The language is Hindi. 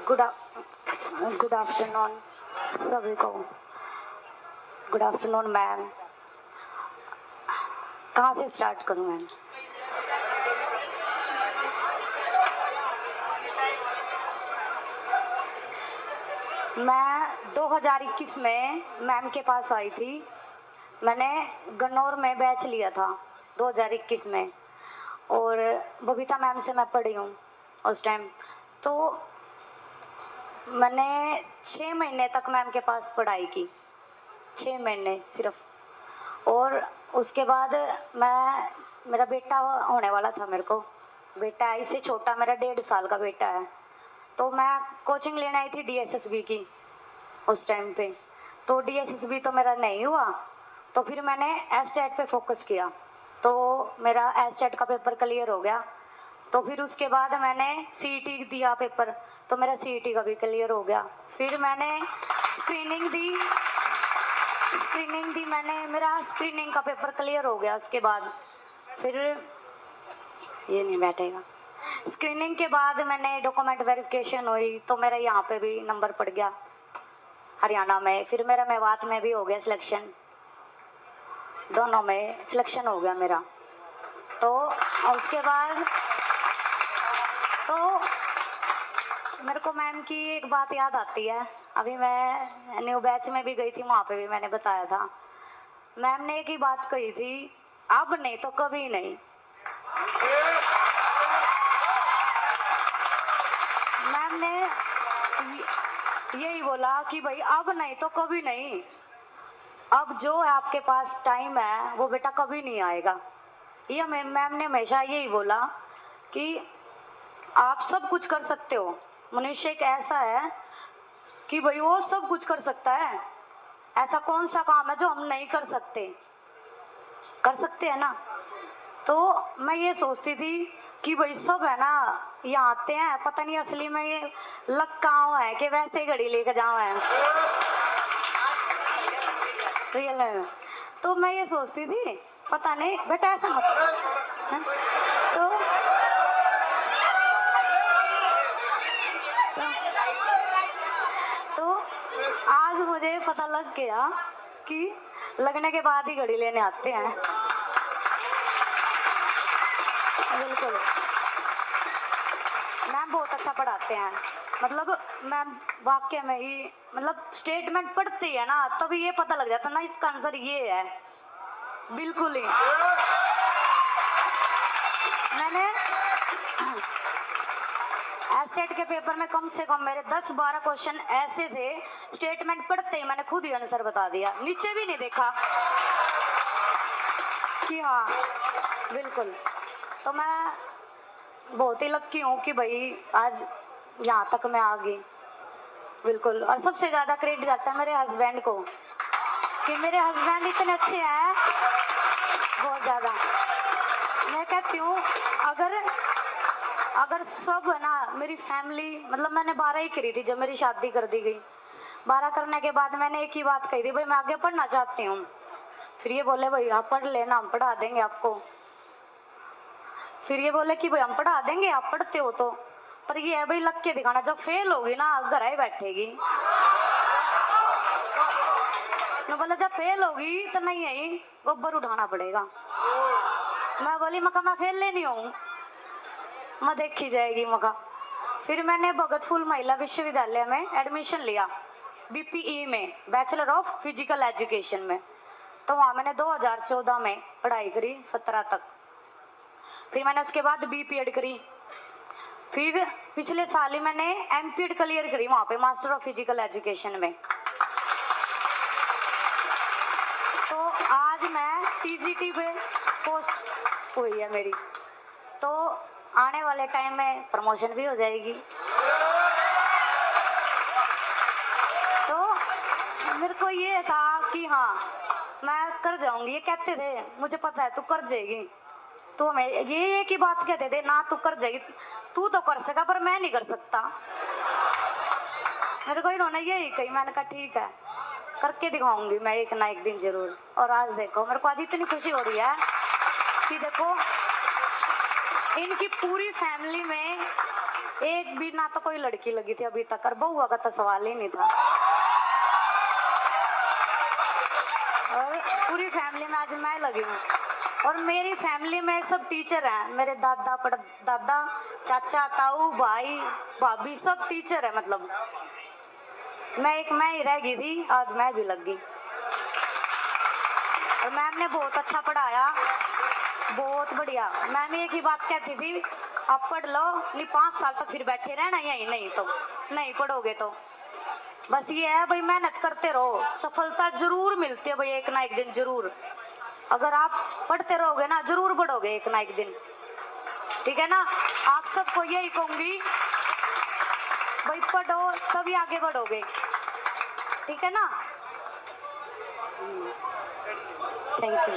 गुड आफ्टरनून सभी को। Good afternoon ma'am. कहाँ से स्टार्ट करूँ मैम? मैं 2021 में मैम के पास आई थी। मैंने गन्नौर में बैच लिया था 2021 में, और बबीता मैम से मैं पढ़ी हूँ उस टाइम। तो मैंने 6 महीने तक मैम के पास पढ़ाई की, 6 महीने सिर्फ। और उसके बाद मेरा बेटा होने वाला था। मेरे को बेटा है, इससे छोटा मेरा 1.5 साल का बेटा है। तो मैं कोचिंग लेने आई थी DSSB की उस टाइम पे। तो DSSB तो मेरा नहीं हुआ, तो फिर मैंने एस्टेट पे फोकस किया। तो मेरा एस्टेट का पेपर क्लियर हो गया। तो फिर उसके बाद मैंने CET दिया पेपर, तो मेरा CET का भी क्लियर हो गया। फिर मैंने स्क्रीनिंग दी मैंने, मेरा स्क्रीनिंग का पेपर क्लियर हो गया। उसके बाद फिर ये नहीं बैठेगा। स्क्रीनिंग के बाद मैंने डॉक्यूमेंट वेरिफिकेशन हुई, तो मेरा यहाँ पे भी नंबर पड़ गया हरियाणा में। फिर मेरा मेवात में भी हो गया सिलेक्शन, दोनों में सिलेक्शन हो गया मेरा। तो उसके बाद तो मेरे को मैम की एक बात याद आती है। अभी मैं न्यू बैच में भी गई थी, वहाँ पे भी मैंने बताया था। मैम ने एक ही बात कही थी, अब नहीं तो कभी नहीं। मैम ने यही बोला कि भाई अब नहीं तो कभी नहीं। अब जो है आपके पास टाइम है वो बेटा कभी नहीं आएगा। ये मैम ने हमेशा यही बोला कि आप सब कुछ कर सकते हो। मनुष्य एक ऐसा है कि भाई वो सब कुछ कर सकता है। ऐसा कौन सा काम है जो हम नहीं कर सकते? कर सकते हैं ना। तो मैं ये सोचती थी कि भाई सब है ना, यहाँ आते हैं, पता नहीं असली में ये लक कहाँ है कि वैसे ही घड़ी लेकर जाओ है रियल में। तो मैं ये सोचती थी पता नहीं बेटा ऐसा मत है? तो आज मुझे पता लग गया कि लगने के बाद ही घड़ी लेने आते हैं। बिल्कुल मैम बहुत अच्छा पढ़ाते हैं। मतलब मैम वाक्य में ही, मतलब स्टेटमेंट पढ़ती है ना, तभी ये पता लग जाता ना इसका आंसर ये है। बिल्कुल ही मैंने एस्टेट के पेपर में कम से कम मेरे 10-12 क्वेश्चन ऐसे थे, स्टेटमेंट पढ़ते ही मैंने खुद ही आंसर बता दिया, नीचे भी नहीं देखा कि हाँ। बिल्कुल। तो मैं बहुत ही लक्की हूँ कि भाई आज यहाँ तक मैं आ गई। बिल्कुल। और सबसे ज़्यादा क्रेडिट जाता है मेरे हस्बैंड को, कि मेरे हस्बैंड इतने अच्छे हैं, बहुत ज़्यादा। मैं कहती हूँ अगर सब है ना मेरी फैमिली, मतलब मैंने 12 ही करी थी जब मेरी शादी कर दी गई। 12 करने के बाद मैंने एक ही बात कही थी, भाई मैं आगे पढ़ना चाहती हूँ। फिर ये बोले भाई आप पढ़ लेना, हम पढ़ा देंगे आपको। फिर ये बोले कि भाई हम पढ़ा देंगे, आप पढ़ते हो तो। पर ये है भाई लग के दिखाना, जब फेल होगी ना घर ही बैठेगी। मैं बोला जब फेल होगी तो नहीं है गोबर उठाना पड़ेगा। मैं बोली मका मैं फेल लेनी हूँ, मैं देखी जाएगी मका। फिर मैंने भगत फूल महिला विश्वविद्यालय में एडमिशन लिया, BPE में, बैचलर ऑफ फिजिकल एजुकेशन में। तो वहाँ मैंने 2014 में पढ़ाई करी 17 तक। फिर मैंने उसके बाद BPED करी। फिर पिछले साल ही मैंने MPED क्लियर करी वहाँ पे, मास्टर ऑफ फिजिकल एजुकेशन में। तो आज मैं TGT पे पोस्ट हुई है मेरी, तो आने वाले टाइम में प्रमोशन भी हो जाएगी। तो मेरे को ये था कि हाँ मैं कर जाऊंगी। ये कहते थे मुझे पता है तू कर जाएगी, तो मैं ये की बात कहते थे ना, तू कर जाएगी, तू तो कर सका पर मैं नहीं कर सकता। मेरे को इन्होंने यही कही, मैंने कहा ठीक है करके दिखाऊंगी मैं एक ना एक दिन जरूर। और आज देखो मेरे को आज इतनी खुशी हो रही है कि देखो इनकी पूरी फैमिली में एक भी ना तो कोई लड़की लगी थी अभी तक, और बहुआ का तो सवाल ही नहीं था। और पूरी फैमिली में आज मैं लगी हूँ, और मेरी फैमिली में सब टीचर हैं। मेरे दादा दादा, चाचा, ताऊ, भाई, भाभी सब टीचर है। मतलब मैं ही रह गई थी, आज मैं भी लग गई। और मैम ने बहुत अच्छा पढ़ाया, बहुत बढ़िया। मैम एक ही बात कहती थी, आप पढ़ लो, नहीं 5 साल तक फिर बैठे रहना यहीं, नहीं तो नहीं पढ़ोगे तो। बस ये है भाई, मेहनत करते रहो, सफलता जरूर मिलती है भाई, एक ना एक दिन जरूर। अगर आप पढ़ते रहोगे ना, जरूर बढ़ोगे एक ना एक दिन, ठीक है ना। आप सबको यही कहूंगी भाई, पढ़ो तभी आगे बढ़ोगे, ठीक है ना। Thank you.